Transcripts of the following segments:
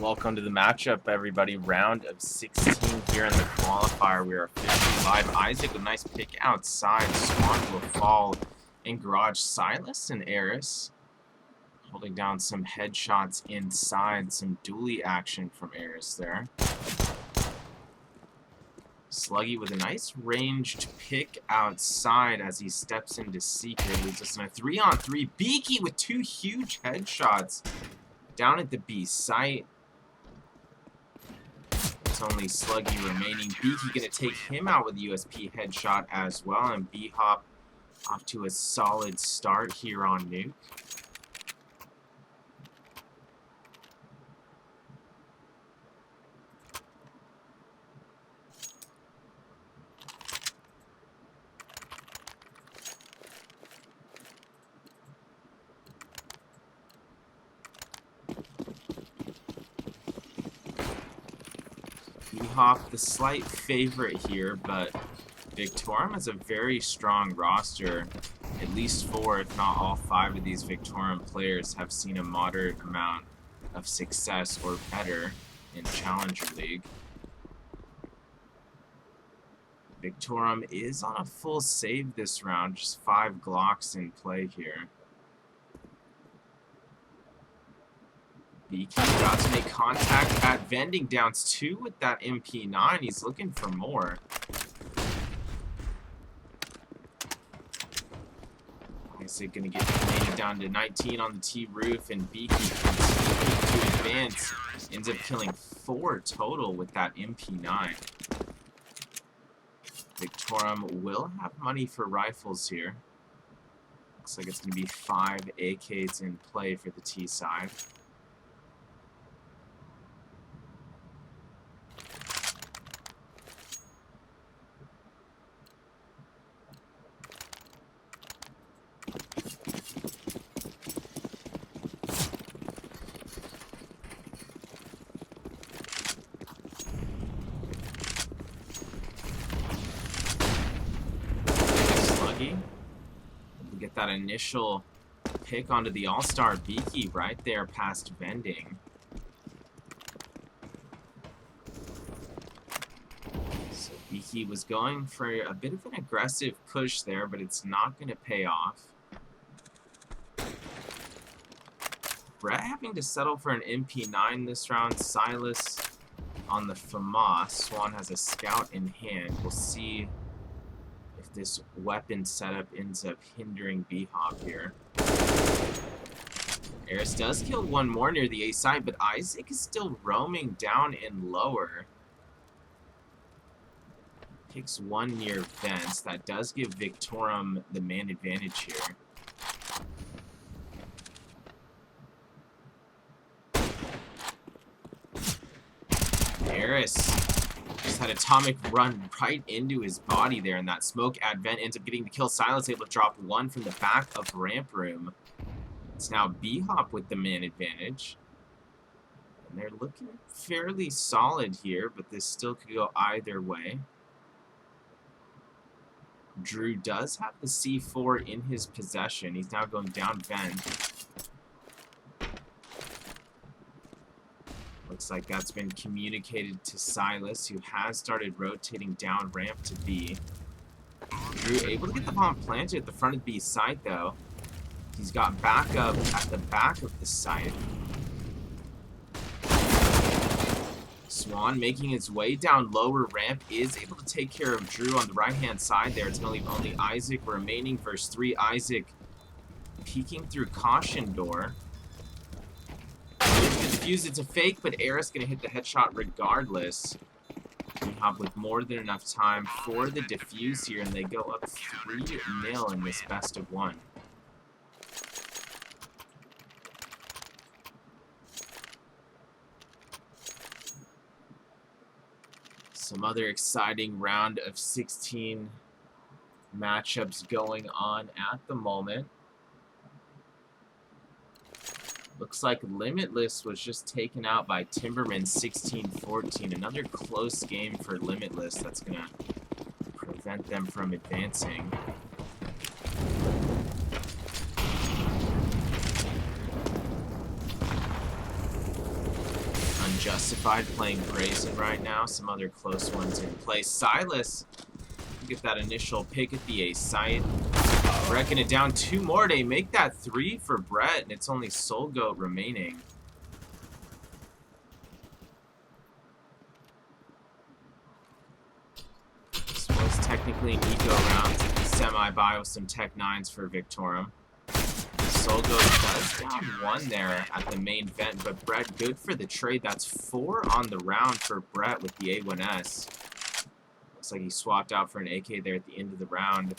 Welcome to the matchup, everybody. Round of 16 here in the qualifier. We are officially live. Isaac with a nice pick outside. Swan will fall in garage. Silas and Eris holding down some headshots inside. Some dually action from Eris there. Sluggy with a nice ranged pick outside as he steps into Secret. Leads us in a 3-on-3. Beaky with two huge headshots down at the B site. It's only Sluggy remaining. Beaky gonna take him out with a USP headshot as well, and BHOP off to a solid start here on Nuke. BHOP the slight favorite here, but Victorum has a very strong roster. At least 4, if not all 5 of these Victorum players have seen a moderate amount of success or better in Challenger League. Victorum is on a full save this round, just 5 Glocks in play here. Beaky got to make contact at vending, downs 2 with that MP9. He's looking for more. Isaac gonna get grenaded down to 19 on the T roof, and Beaky continues to advance. Ends up killing 4 total with that MP9. Victorum will have money for rifles here. Looks like it's gonna be 5 AKs in play for the T side. We'll get that initial pick onto the all-star Beaky right there past vending. So Beaky was going for a bit of an aggressive push there, but it's not going to pay off. Brett having to settle for an MP9 this round. Silas on the FAMAS. Swan has a scout in hand. We'll see if this weapon setup ends up hindering BHOP here. Eris does kill one more near the A side, but Isaac is still roaming down and lower. Picks one near vents. That does give Victorum the man advantage here. Eris just had Atomic run right into his body there, and that smoke advent ends up getting the kill. Silence able to drop one from the back of ramp room. It's now BHOP with the man advantage. And they're looking fairly solid here, but this still could go either way. Drew does have the C4 in his possession. He's now going down vent. Looks like that's been communicated to Silas, who has started rotating down ramp to B. Drew able to get the bomb planted at the front of the B site, though. He's got backup at the back of the site. Swan making his way down lower ramp is able to take care of Drew on the right-hand side there. It's going to leave only Isaac remaining. Verse 3, Isaac peeking through caution door. Defuse, it's a fake, but Eris gonna hit the headshot regardless. BHOP with more than enough time for the defuse here, and they go up 3-0 in this best of 1. Some other exciting round of 16 matchups going on at the moment. Looks like Limitless was just taken out by Timberman 16-14. Another close game for Limitless that's going to prevent them from advancing. Justified playing Brazen right now. Some other close ones in play. Silas get that initial pick at the A site. Breaking it down 2 more. They make that 3 for Brett, and it's only Soul Goat remaining. This was technically an eco round. Semi-buy with some Tech 9s for Victorum. Soul Goat does down 1 there at the main vent, but Brett good for the trade. That's 4 on the round for Brett with the A1S. Looks like he swapped out for an AK there at the end of the round.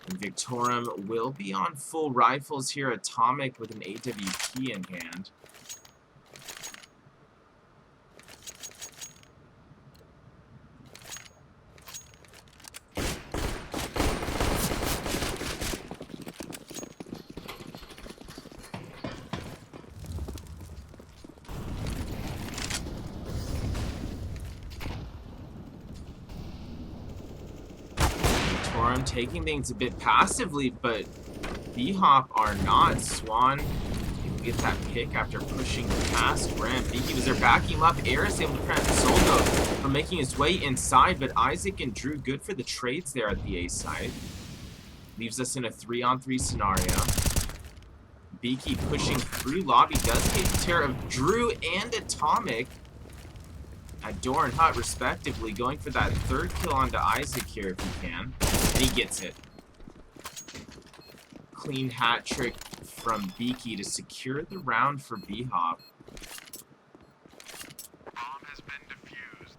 And Victorum will be on full rifles here. Atomic with an AWP in hand. Taking things a bit passively, but BHOP are not. Swan able to get that pick after pushing past ramp. Beaky was there backing him up. Eris able to prevent Soul Goat from making his way inside, but Isaac and Drew good for the trades there at the A side. Leaves us in a 3-on-3 scenario. Beaky pushing through lobby does take care of Drew and Atomic at Door and Hut respectively, going for that 3rd kill onto Isaac here if he can. And he gets it. Clean hat trick from Beaky to secure the round for BHOP. Bomb has been defused.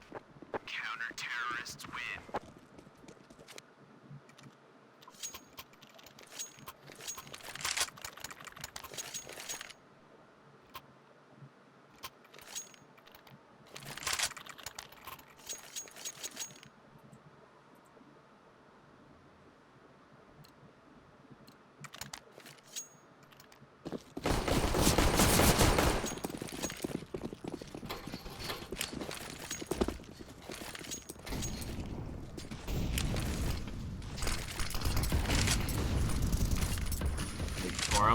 Counter-terrorists win.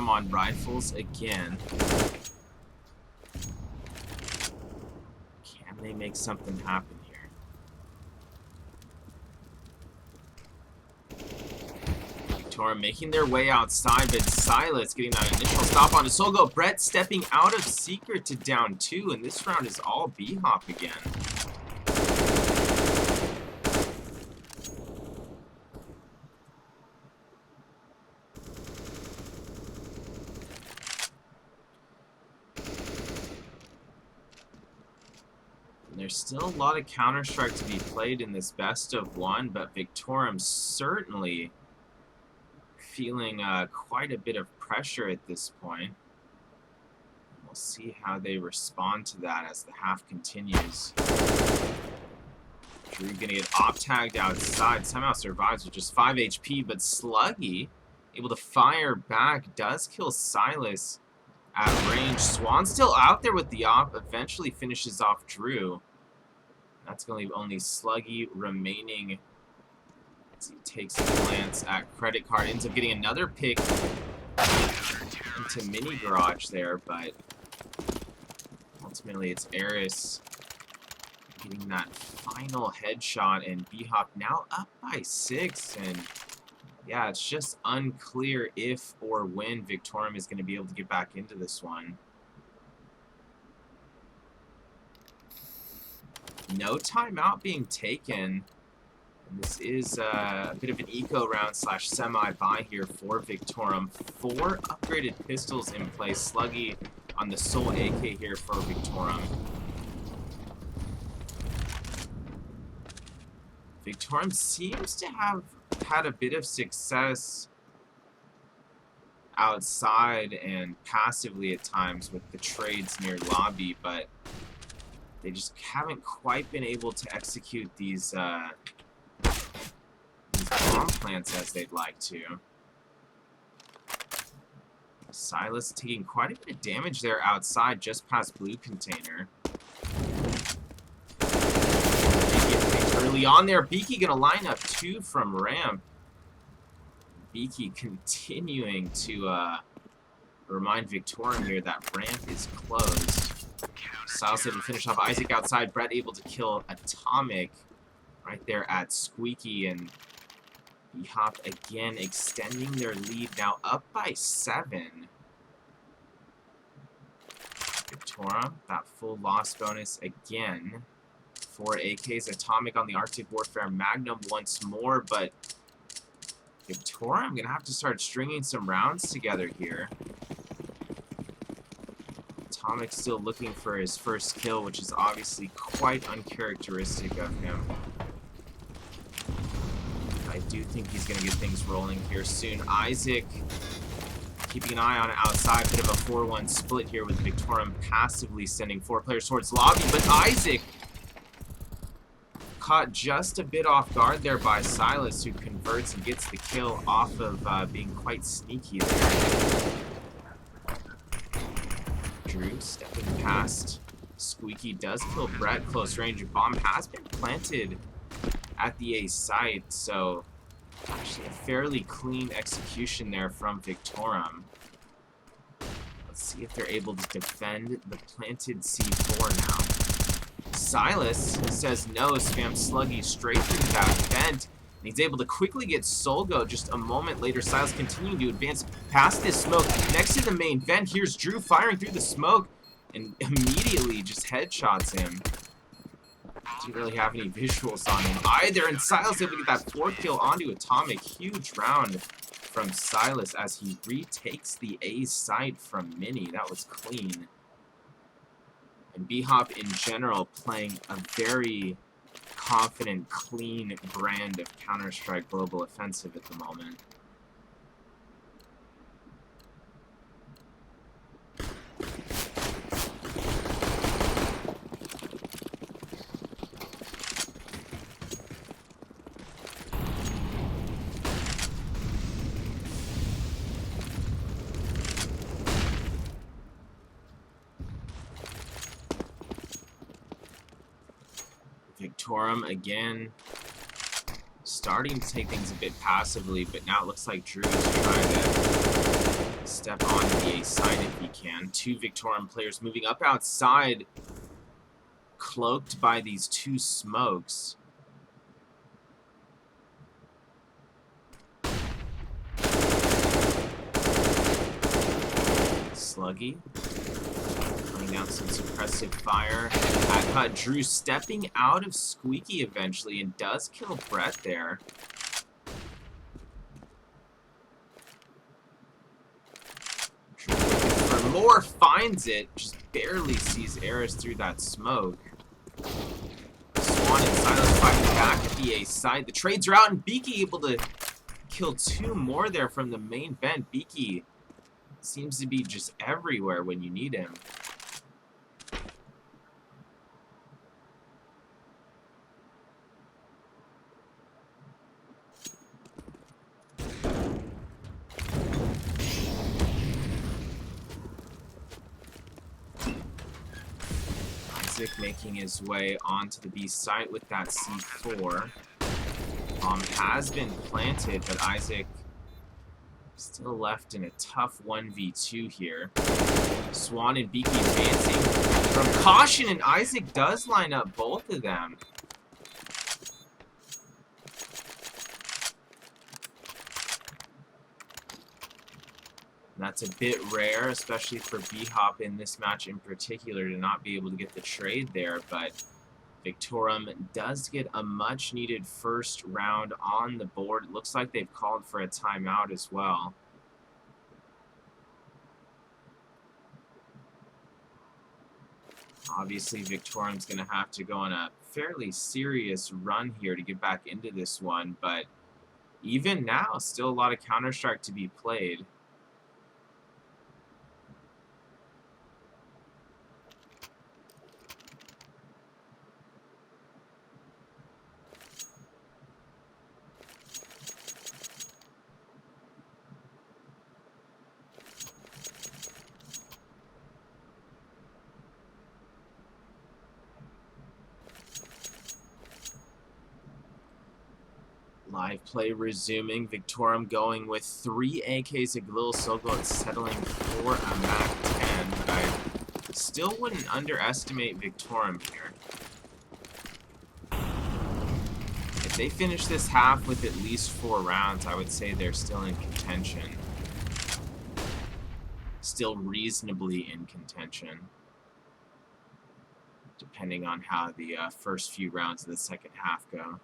On rifles again. Can they make something happen here? Victorum making their way outside, but Silas getting that initial stop on Soul Goat. Brett stepping out of secret to down 2, and this round is all BHOP again. There's still a lot of Counter-Strike to be played in this best of 1, but Victorum certainly feeling quite a bit of pressure at this point. We'll see how they respond to that as the half continues. Drew gonna get op-tagged outside, somehow survives with just 5 HP, but Sluggy able to fire back, does kill Silas at range. Swan still out there with the op, eventually finishes off Drew. That's going to leave only Sluggy remaining as he takes a glance at Credit Card. Ends up getting another pick into Mini Garage there, but ultimately it's Eris getting that final headshot, and BHOP now up by 6. And yeah, it's just unclear if or when Victorum is going to be able to get back into this one. No timeout being taken. And this is a bit of an eco round slash semi-buy here for Victorum. 4 upgraded pistols in play. Sluggy on the sole AK here for Victorum. Victorum seems to have had a bit of success outside and passively at times with the trades near lobby, but they just haven't quite been able to execute these bomb plants as they'd like to. Silas taking quite a bit of damage there outside, just past blue container. Early on there, Beaky gonna line up 2 from ramp. Beaky continuing to Remind Victorum here that ramp is closed. Silas able to finish off Isaac outside. Brett able to kill Atomic right there at Squeaky, and BHOP again extending their lead now up by 7. Victorum, that full loss bonus again. 4 AKs. Atomic on the Arctic Warfare Magnum once more, but Victorum gonna have to start stringing some rounds together here. Atomic still looking for his first kill, which is obviously quite uncharacteristic of him. I do think he's going to get things rolling here soon. Isaac keeping an eye on it outside. Bit of a 4-1 split here with Victorum passively sending 4 players towards lobby, but Isaac caught just a bit off guard there by Silas, who converts and gets the kill off of being quite sneaky there. Drew stepping past. Squeaky does kill Brett close range. A bomb has been planted at the A site, so actually a fairly clean execution there from Victorum. Let's see if they're able to defend the planted C4 now. Silas says no, spam Sluggy straight through that vent. And he's able to quickly get Solgo just a moment later. Silas continuing to advance past this smoke. Next to the main vent, here's Drew firing through the smoke and immediately just headshots him. Didn't really have any visuals on him either. And Silas able to get that 4th kill onto Atomic. Huge round from Silas as he retakes the A site from Mini. That was clean. And BHOP in general playing a very confident, clean brand of Counter-Strike Global Offensive at the moment. Victorum again starting to take things a bit passively, but now it looks like Drew is trying to step on the A side if he can. 2 Victorum players moving up outside, cloaked by these 2 smokes. Sluggy down some suppressive fire. Drew stepping out of Squeaky eventually and does kill Brett there. Drew looking for more, finds it, just barely sees Eris through that smoke. Swan and Silence fighting back at the A side. The trades are out and Beaky able to kill 2 more there from the main vent. Beaky seems to be just everywhere when you need him. Making his way onto the B site with that C4. Bomb has been planted, but Isaac still left in a tough 1v2 here. Swan and Beaky advancing from caution, and Isaac does line up both of them. That's a bit rare, especially for BHOP in this match in particular, to not be able to get the trade there, but Victorum does get a much-needed first round on the board. It looks like they've called for a timeout as well. Obviously, Victorum's going to have to go on a fairly serious run here to get back into this one, but even now, still a lot of Counter-Strike to be played. Live play resuming. Victorum going with 3 AKs, a little Soko settling for a Mac 10, but I still wouldn't underestimate Victorum here. If they finish this half with at least 4 rounds, I would say they're still in contention. Still reasonably in contention, depending on how the first few rounds of the second half go.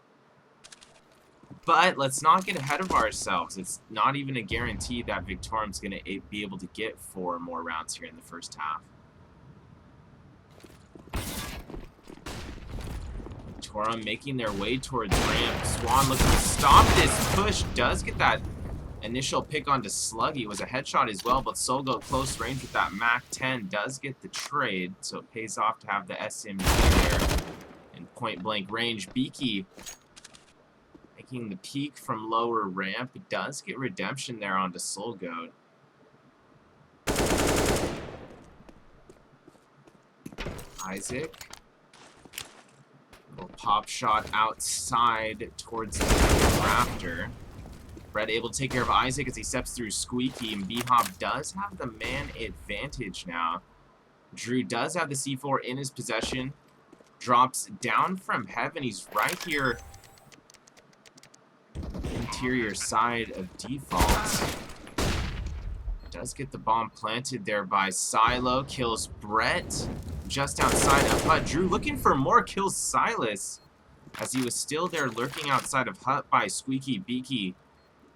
But let's not get ahead of ourselves. It's not even a guarantee that Victorum's going to be able to get 4 more rounds here in the first half. Victorum making their way towards ramp. Swan looking to stop this push. Does get that initial pick onto Sluggy. It was a headshot as well, but Solgo close range with that Mac 10 does get the trade, so it pays off to have the SMG there in point blank range. Beaky making the peek from lower ramp. It does get redemption there onto Solgoat. Isaac. Little pop shot outside towards the Raptor. Brett able to take care of Isaac as he steps through Squeaky, and BHOP does have the man advantage now. Drew does have the C4 in his possession. Drops down from heaven. He's right here. Interior side of default. Does get the bomb planted there by Silo. Kills Brett just outside of Hut. Drew looking for more, kills Silas as he was still there lurking outside of Hut by Squeaky. Beaky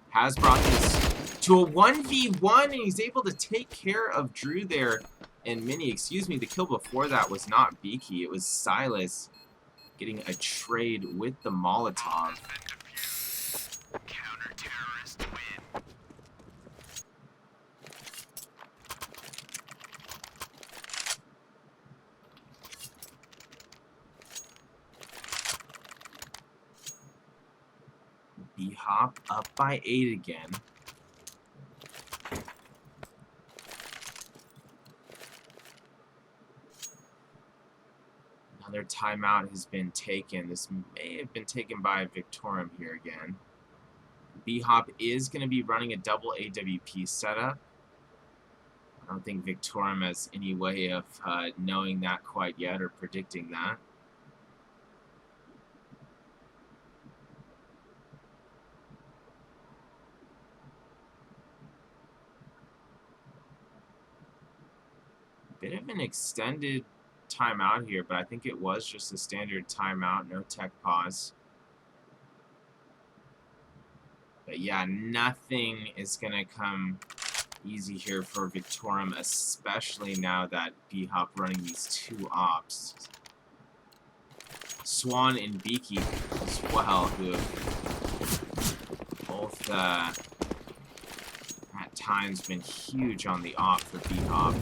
has brought this to a 1v1, and he's able to take care of Drew there. And Mini, excuse me, the kill before that was not Beaky, it was Silas getting a trade with the Molotov. Counter-terrorists win. BHOP up by 8 again. Another timeout has been taken. This may have been taken by Victorum here again. BHOP is going to be running a double AWP setup. I don't think Victorum has any way of knowing that quite yet or predicting that. Bit of an extended timeout here, but I think it was just a standard timeout, no tech pause. But yeah, nothing is going to come easy here for Victorum, especially now that BHOP running these 2 ops. Swan and Beaky as well, who have both at times been huge on the op for BHOP.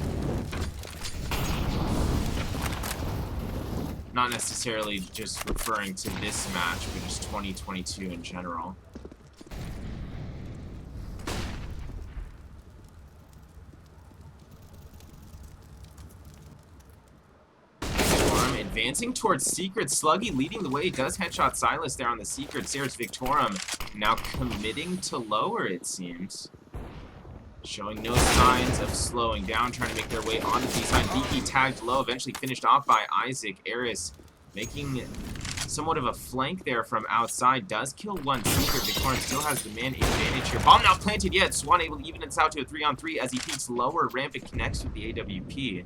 Not necessarily just referring to this match, but just 2022 in general. Advancing towards Secret. Sluggy leading the way. Does headshot Silas there on the Secret. There's Victorum now committing to lower, it seems. Showing no signs of slowing down. Trying to make their way onto the side. Beaky tagged low. Eventually finished off by Isaac. Eris making somewhat of a flank there from outside. Does kill one Secret. Victorum still has the man advantage here. Bomb not planted yet. Swan able to even this out to a 3-on-3 as he peeks lower ramp and connects with the AWP.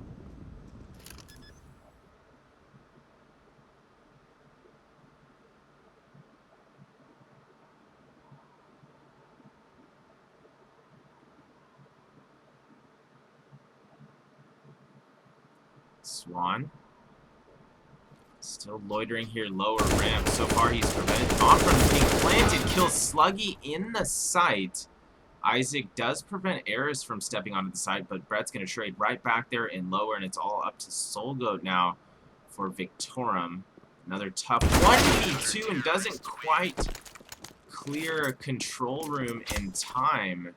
Swan still loitering here lower ramp. So far he's prevented bomb from being planted. Kills Sluggy in the site. Isaac does prevent Eris from stepping onto the site, but Brett's going to trade right back there in lower, and it's all up to Solgoat now for Victorum. Another tough 1v2 and doesn't quite clear control room in time.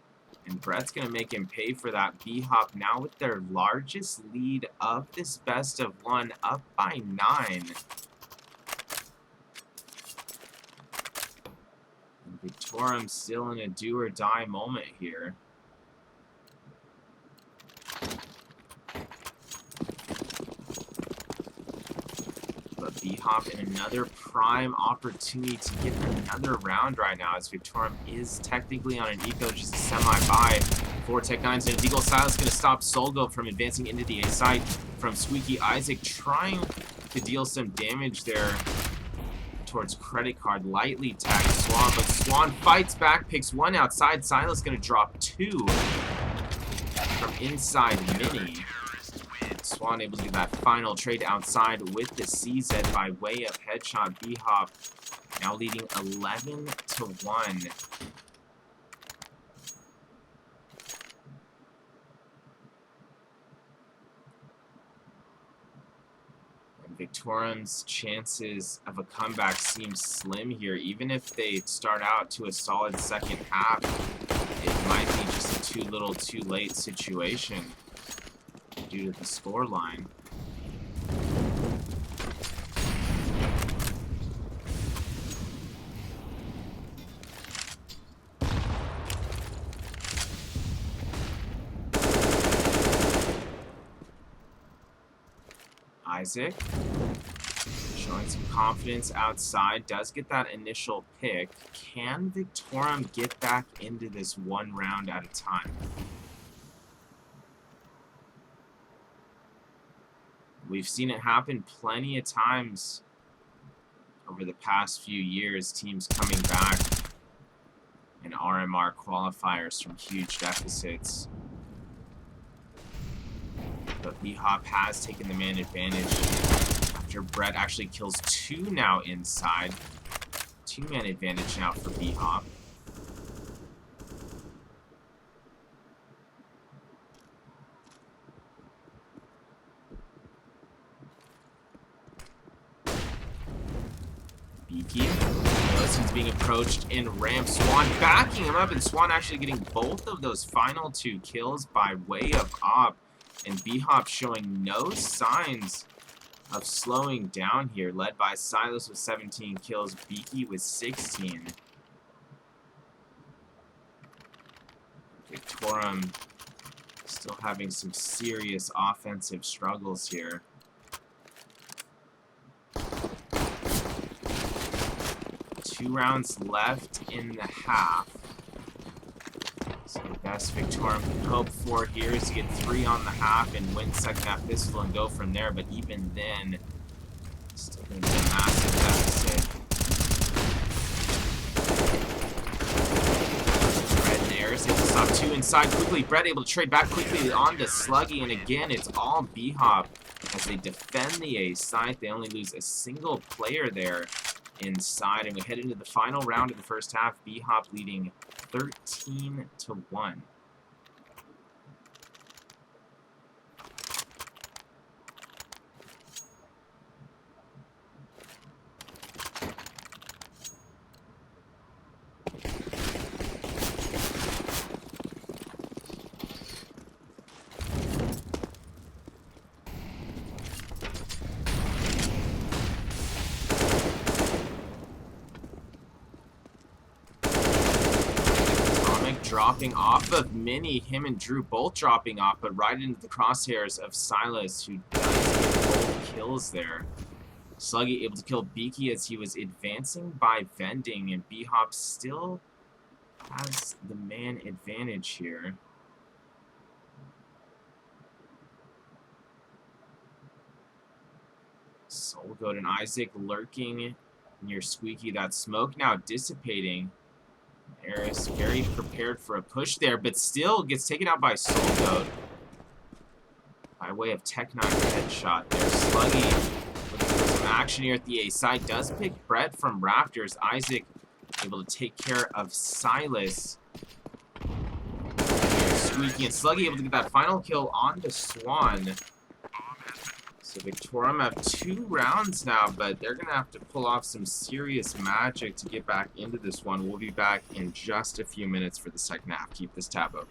And Brett's going to make him pay for that. BHOP now with their largest lead of this best of 1, up by 9. And Victorum still in a do-or-die moment here. But BHOP in another prime opportunity to get another round right now, as Victorum is technically on an eco, just a semi-buy for Tech9's, and Deagle Silence going to stop Solgo from advancing into the A site from Squeaky Isaac, trying to deal some damage there towards Credit Card. Lightly tagged Swan, but Swan fights back, picks one outside. Silas going to drop two from inside Mini. Swan able to do that final trade outside with the CZ by way of headshot. BHOP now leading 11-1. Victorum's chances of a comeback seem slim here. Even if they start out to a solid second half, it might be just a too little too late situation due to the score line. Isaac showing some confidence outside, does get that initial pick. Can Victorum get back into this one round at a time? We've seen it happen plenty of times over the past few years, teams coming back in RMR qualifiers from huge deficits. But BHOP has taken the man advantage after Brett actually kills two now inside. Two-man advantage now for BHOP. Beaky knows he's being approached in ramp. Swan backing him up, and Swan actually getting both of those final two kills by way of op. And BHOP showing no signs of slowing down here, led by Silas with 17 kills, Beaky with 16. Victorum still having some serious offensive struggles here. Two rounds left in the half. So the best Victorum can hope for here is to get 3 on the half and win second half pistol and go from there. But even then, still going to be a massive deficit. Brett and Aris able to stop 2 inside quickly. Brett able to trade back quickly on to Sluggy. And again, it's all BHOP as they defend the A site. They only lose a single player there inside, and we head into the final round of the first half. BHOP leading 13-1. Dropping off of Mini, him and Drew both dropping off, but right into the crosshairs of Silas, who does get both kills there. Sluggy able to kill Beaky as he was advancing by vending, and BHOP still has the man advantage here. Soulgoat and Isaac lurking near Squeaky. That smoke now dissipating. Eris very prepared for a push there, but still gets taken out by Soulgoat by way of Tech9 headshot there. Sluggy looking for some action here at the A side. Does pick Brett from Rafters. Isaac able to take care of Silas. Squeaky and Sluggy able to get that final kill on to Swan. So Victorum have 2 rounds now, but they're going to have to pull off some serious magic to get back into this one. We'll be back in just a few minutes for the second half. Keep this tab open.